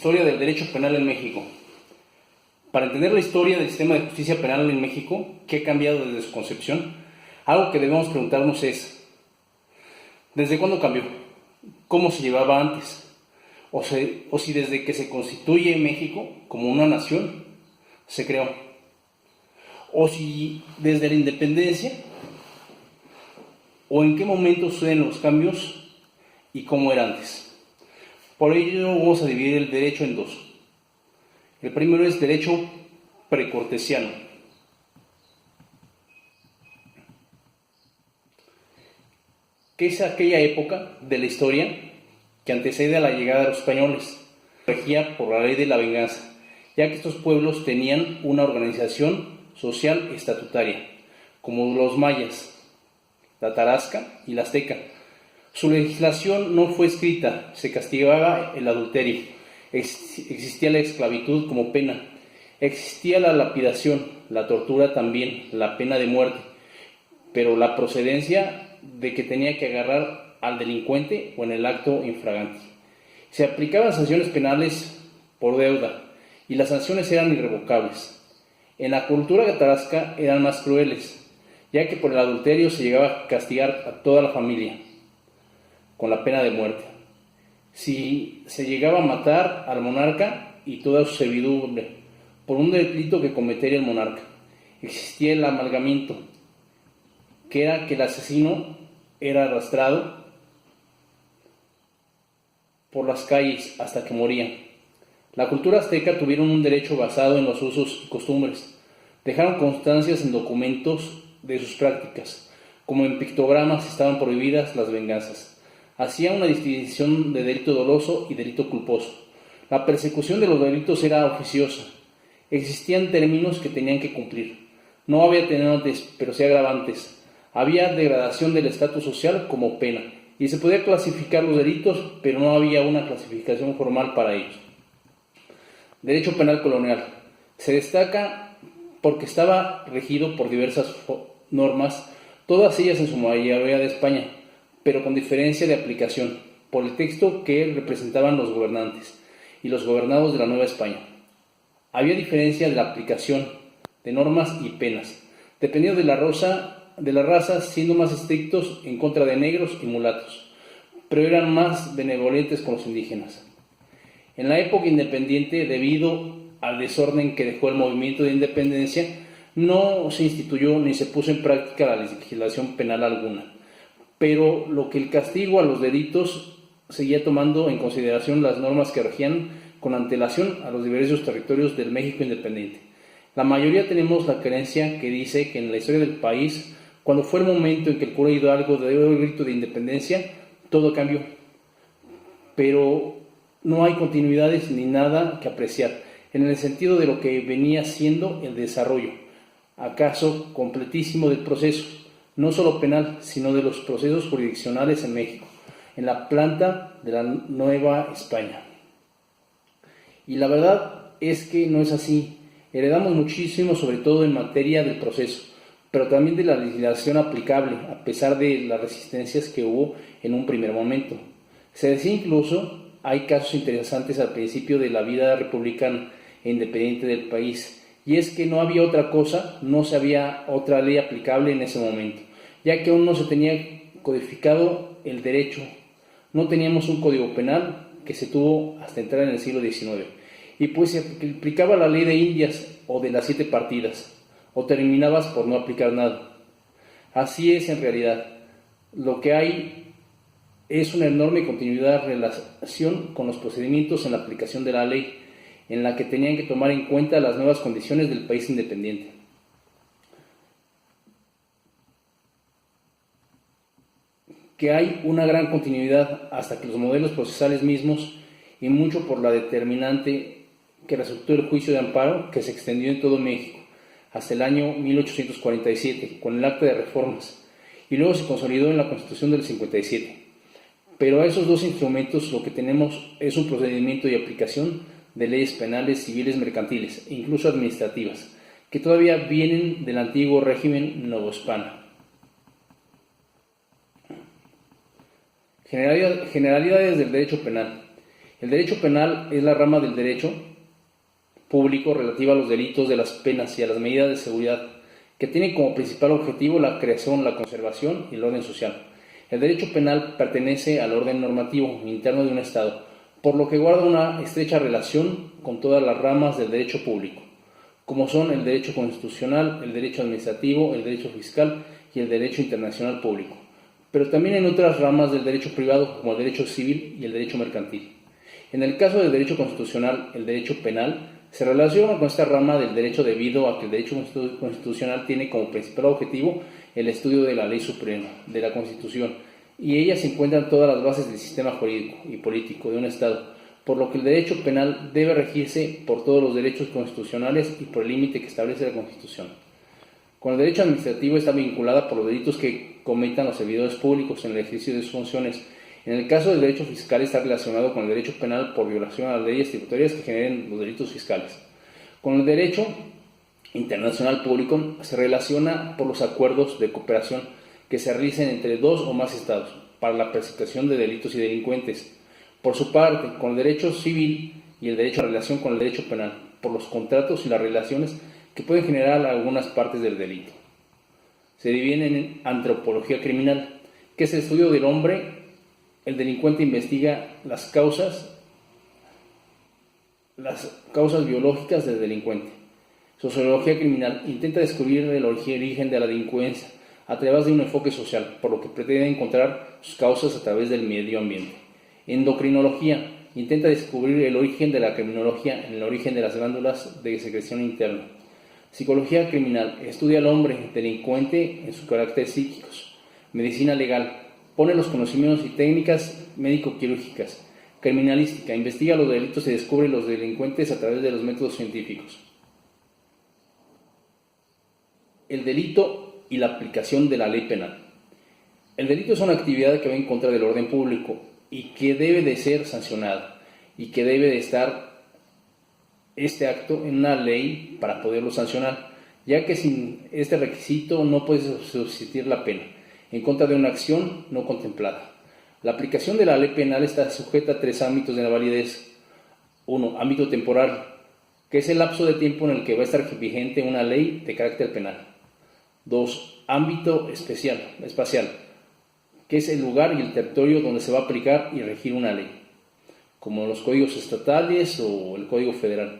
Historia del derecho penal en México. Para entender la historia del sistema de justicia penal en México, ¿qué ha cambiado desde su concepción? Algo que debemos preguntarnos es, ¿desde cuándo cambió? ¿Cómo se llevaba antes? O si desde que se constituye México como una nación, se creó. O si desde la independencia, o en qué momento suceden los cambios y cómo era antes. Por ello vamos a dividir el derecho en dos. El primero es derecho precortesiano. Que es aquella época de la historia que antecede a la llegada de los españoles, regida por la ley de la venganza, ya que estos pueblos tenían una organización social estatutaria, como los mayas, la tarasca y la azteca. Su legislación no fue escrita, se castigaba el adulterio, existía la esclavitud como pena, existía la lapidación, la tortura también, la pena de muerte, pero la procedencia de que tenía que agarrar al delincuente o en el acto infragante. Se aplicaban sanciones penales por deuda y las sanciones eran irrevocables. En la cultura tarasca eran más crueles, ya que por el adulterio se llegaba a castigar a toda la familia con la pena de muerte. Si se llegaba a matar al monarca y toda su servidumbre por un delito que cometería el monarca, existía el amalgamiento, que era que el asesino era arrastrado por las calles hasta que moría. La cultura azteca tuvieron un derecho basado en los usos y costumbres. Dejaron constancias en documentos de sus prácticas, como en pictogramas estaban prohibidas las venganzas. Hacía una distinción de delito doloso y delito culposo. La persecución de los delitos era oficiosa. Existían términos que tenían que cumplir. No había atenuantes, pero sí agravantes. Había degradación del estatus social como pena, y se podía clasificar los delitos, pero no había una clasificación formal para ellos. Derecho penal colonial. Se destaca porque estaba regido por diversas normas, todas ellas en su mayoría de España, pero con diferencia de aplicación, por el texto que representaban los gobernantes y los gobernados de la Nueva España. Había diferencia de la aplicación de normas y penas, dependiendo de la raza, siendo más estrictos en contra de negros y mulatos, pero eran más benevolentes con los indígenas. En la época independiente, debido al desorden que dejó el movimiento de independencia, no se instituyó ni se puso en práctica la legislación penal alguna, pero lo que el castigo a los delitos seguía tomando en consideración las normas que regían con antelación a los diversos territorios del México independiente. La mayoría tenemos la creencia que dice que en la historia del país, cuando fue el momento en que el cura Hidalgo dio el grito de independencia, todo cambió, pero no hay continuidades ni nada que apreciar, en el sentido de lo que venía siendo el desarrollo, acaso completísimo del proceso, no solo penal, sino de los procesos jurisdiccionales en México, en la planta de la Nueva España. Y la verdad es que no es así. Heredamos muchísimo, sobre todo en materia del proceso, pero también de la legislación aplicable, a pesar de las resistencias que hubo en un primer momento. Se decía incluso, hay casos interesantes al principio de la vida republicana e independiente del país, y es que no había otra cosa, no se había otra ley aplicable en ese momento, ya que aún no se tenía codificado el derecho, no teníamos un código penal que se tuvo hasta entrar en el siglo XIX, y pues se aplicaba la ley de Indias o de las 7 partidas, o terminabas por no aplicar nada. Así es en realidad, lo que hay es una enorme continuidad en relación con los procedimientos en la aplicación de la ley, en la que tenían que tomar en cuenta las nuevas condiciones del país independiente. Que hay una gran continuidad hasta que los modelos procesales mismos, y mucho por la determinante que resultó el juicio de amparo que se extendió en todo México hasta el año 1847 con el Acta de Reformas y luego se consolidó en la Constitución del 57. Pero a esos dos instrumentos lo que tenemos es un procedimiento y aplicación de leyes penales, civiles, mercantiles e incluso administrativas, que todavía vienen del antiguo régimen novohispano. Generalidades del derecho penal. El derecho penal es la rama del derecho público relativa a los delitos de las penas y a las medidas de seguridad, que tiene como principal objetivo la creación, la conservación y el orden social. El derecho penal pertenece al orden normativo interno de un Estado, por lo que guarda una estrecha relación con todas las ramas del derecho público, como son el derecho constitucional, el derecho administrativo, el derecho fiscal y el derecho internacional público, pero también en otras ramas del derecho privado, como el derecho civil y el derecho mercantil. En el caso del derecho constitucional, el derecho penal se relaciona con esta rama del derecho debido a que el derecho constitucional tiene como principal objetivo el estudio de la ley suprema, de la Constitución, y en ella se encuentran todas las bases del sistema jurídico y político de un Estado, por lo que el derecho penal debe regirse por todos los derechos constitucionales y por el límite que establece la Constitución. Con el derecho administrativo está vinculada por los delitos que cometan los servidores públicos en el ejercicio de sus funciones. En el caso del derecho fiscal está relacionado con el derecho penal por violación a las leyes tributarias que generen los delitos fiscales. Con el derecho internacional público se relaciona por los acuerdos de cooperación que se realicen entre dos o más estados para la persecución de delitos y delincuentes. Por su parte, con el derecho civil y el derecho a relación con el derecho penal, por los contratos y las relaciones que pueden generar algunas partes del delito. Se dividen en antropología criminal, que es el estudio del hombre. El delincuente investiga las causas biológicas del delincuente. Sociología criminal intenta descubrir el origen de la delincuencia a través de un enfoque social, por lo que pretende encontrar sus causas a través del medio ambiente. Endocrinología intenta descubrir el origen de la criminología en el origen de las glándulas de secreción interna. Psicología criminal estudia al hombre delincuente en sus caracteres psíquicos. Medicina legal pone los conocimientos y técnicas médico-quirúrgicas. Criminalística investiga los delitos y descubre los delincuentes a través de los métodos científicos. El delito y la aplicación de la ley penal. El delito es una actividad que va en contra del orden público y que debe de ser sancionada y que debe de estar este acto en una ley para poderlo sancionar, ya que sin este requisito no puede subsistir la pena en contra de una acción no contemplada. La aplicación de la ley penal está sujeta a tres ámbitos de la validez. 1. Ámbito temporal, que es el lapso de tiempo en el que va a estar vigente una ley de carácter penal. 2. Ámbito espacial, que es el lugar y el territorio donde se va a aplicar y regir una ley, como los códigos estatales o el Código Federal.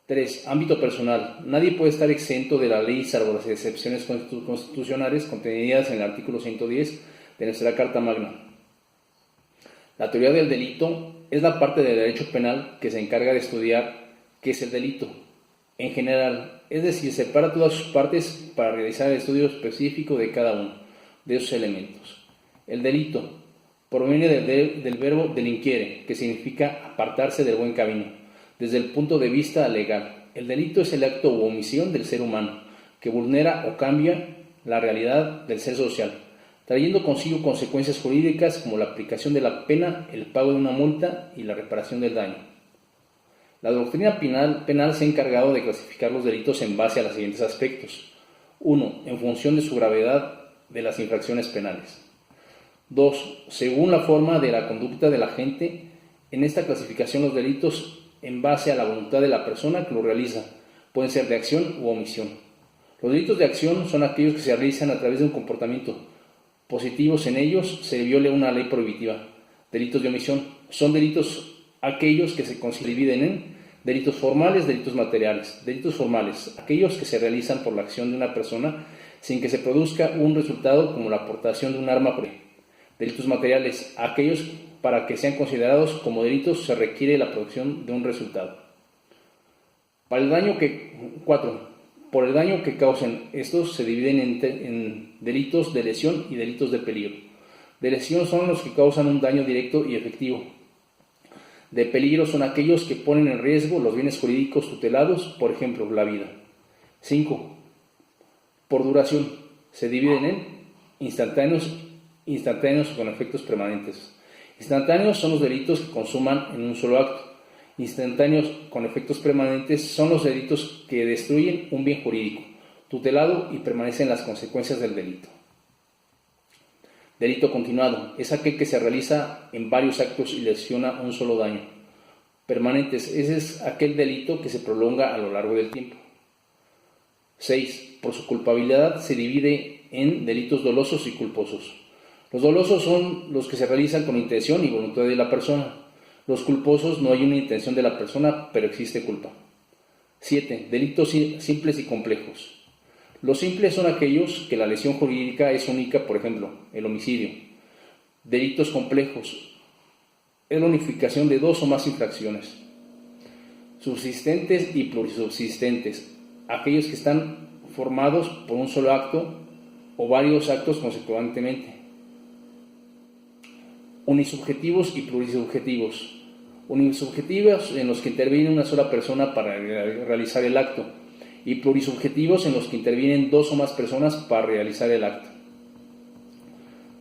3. Ámbito personal. Nadie puede estar exento de la ley salvo las excepciones constitucionales contenidas en el artículo 110 de nuestra Carta Magna. La teoría del delito es la parte del derecho penal que se encarga de estudiar qué es el delito en general, es decir, separa todas sus partes para realizar el estudio específico de cada uno de esos elementos. El delito proviene del verbo delinquere, que significa apartarse del buen camino. Desde el punto de vista legal, el delito es el acto u omisión del ser humano que vulnera o cambia la realidad del ser social, trayendo consigo consecuencias jurídicas como la aplicación de la pena, el pago de una multa y la reparación del daño. La doctrina penal se ha encargado de clasificar los delitos en base a los siguientes aspectos. 1. En función de su gravedad de las infracciones penales. 2. Según la forma de la conducta del agente. En esta clasificación los delitos en base a la voluntad de la persona que lo realiza pueden ser de acción u omisión. Los delitos de acción son aquellos que se realizan a través de un comportamiento. Positivos en ellos se viole una ley prohibitiva. Delitos de omisión son delitos aquellos que se dividen en delitos formales, delitos materiales. Delitos formales, aquellos que se realizan por la acción de una persona sin que se produzca un resultado como la aportación de un arma. Delitos materiales, aquellos para que sean considerados como delitos se requiere la producción de un resultado. Por el daño que causen, estos se dividen en delitos de lesión y delitos de peligro. De lesión son los que causan un daño directo y efectivo. De peligro son aquellos que ponen en riesgo los bienes jurídicos tutelados, por ejemplo, la vida. 5. Por duración, se dividen en instantáneos con efectos permanentes. Instantáneos son los delitos que consuman en un solo acto. Instantáneos con efectos permanentes son los delitos que destruyen un bien jurídico, tutelado y permanecen las consecuencias del delito. Delito continuado es aquel que se realiza en varios actos y lesiona un solo daño. Permanentes, ese es aquel delito que se prolonga a lo largo del tiempo. 6. Por su culpabilidad se divide en delitos dolosos y culposos. Los dolosos son los que se realizan con intención y voluntad de la persona. Los culposos no hay una intención de la persona, pero existe culpa. 7. Delitos simples y complejos. Los simples son aquellos que la lesión jurídica es única, por ejemplo, el homicidio. Delitos complejos es la unificación de dos o más infracciones. Subsistentes y plurisubsistentes, aquellos que están formados por un solo acto o varios actos consecuentemente. Unisubjetivos y plurisubjetivos. Unisubjetivos en los que interviene una sola persona para realizar el acto, y plurisubjetivos en los que intervienen dos o más personas para realizar el acto.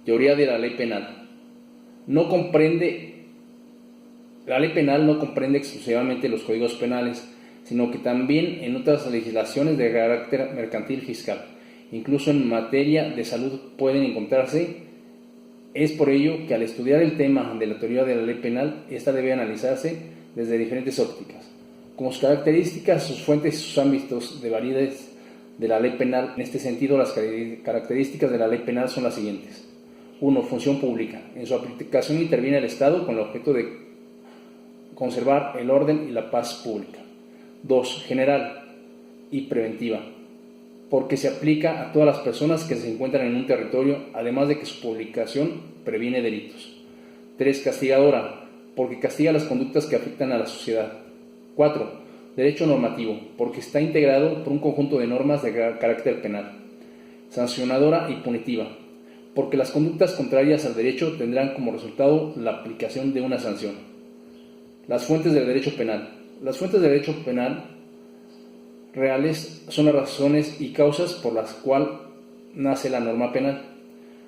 Teoría de la ley penal. La ley penal no comprende exclusivamente los códigos penales, sino que también en otras legislaciones de carácter mercantil fiscal. Incluso en materia de salud pueden encontrarse. Es por ello que al estudiar el tema de la teoría de la ley penal, esta debe analizarse desde diferentes ópticas, como sus características, sus fuentes y sus ámbitos de validez de la ley penal. En este sentido, las características de la ley penal son las siguientes. 1. Función pública. En su aplicación interviene el Estado con el objeto de conservar el orden y la paz pública. 2. General y preventiva, porque se aplica a todas las personas que se encuentran en un territorio, además de que su publicación previene delitos. 3. Castigadora, porque castiga las conductas que afectan a la sociedad. 4. Derecho normativo, porque está integrado por un conjunto de normas de carácter penal. Sancionadora y punitiva, porque las conductas contrarias al derecho tendrán como resultado la aplicación de una sanción. Las fuentes del derecho penal. Las fuentes del derecho penal reales son las razones y causas por las cuales nace la norma penal.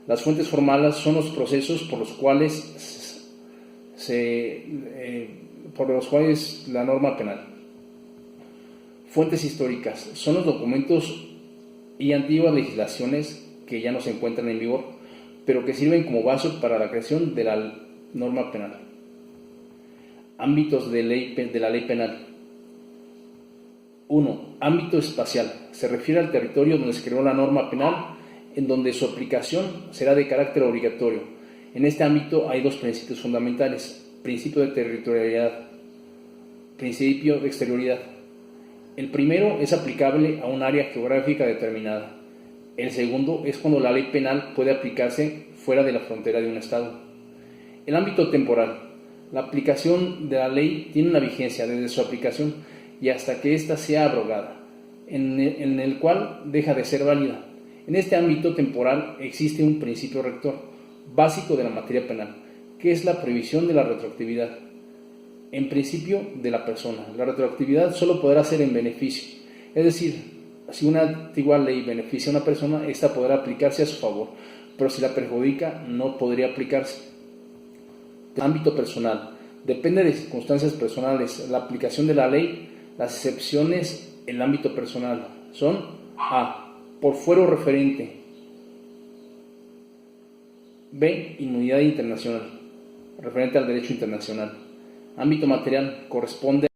Las fuentes formales son los procesos por los cuales la norma penal. Fuentes históricas son los documentos y antiguas legislaciones que ya no se encuentran en vigor, pero que sirven como base para la creación de la norma penal. Ámbitos de la ley penal. 1. Ámbito espacial. Se refiere al territorio donde se creó la norma penal, en donde su aplicación será de carácter obligatorio. En este ámbito hay dos principios fundamentales: principio de territorialidad, principio de exterioridad. El primero es aplicable a un área geográfica determinada. El segundo es cuando la ley penal puede aplicarse fuera de la frontera de un estado. El ámbito temporal. La aplicación de la ley tiene una vigencia desde su aplicación y hasta que ésta sea abrogada, en el cual deja de ser válida. En este ámbito temporal existe un principio rector básico de la materia penal, que es la prohibición de la retroactividad. En principio de la persona, la retroactividad solo podrá ser en beneficio, es decir, si una antigua ley beneficia a una persona, esta podrá aplicarse a su favor, pero si la perjudica, no podría aplicarse. Ámbito personal. Depende de circunstancias personales. La aplicación de la ley, las excepciones en el ámbito personal son: A. Por fuero referente. B. Inmunidad internacional, referente al derecho internacional. Ámbito material. Corresponde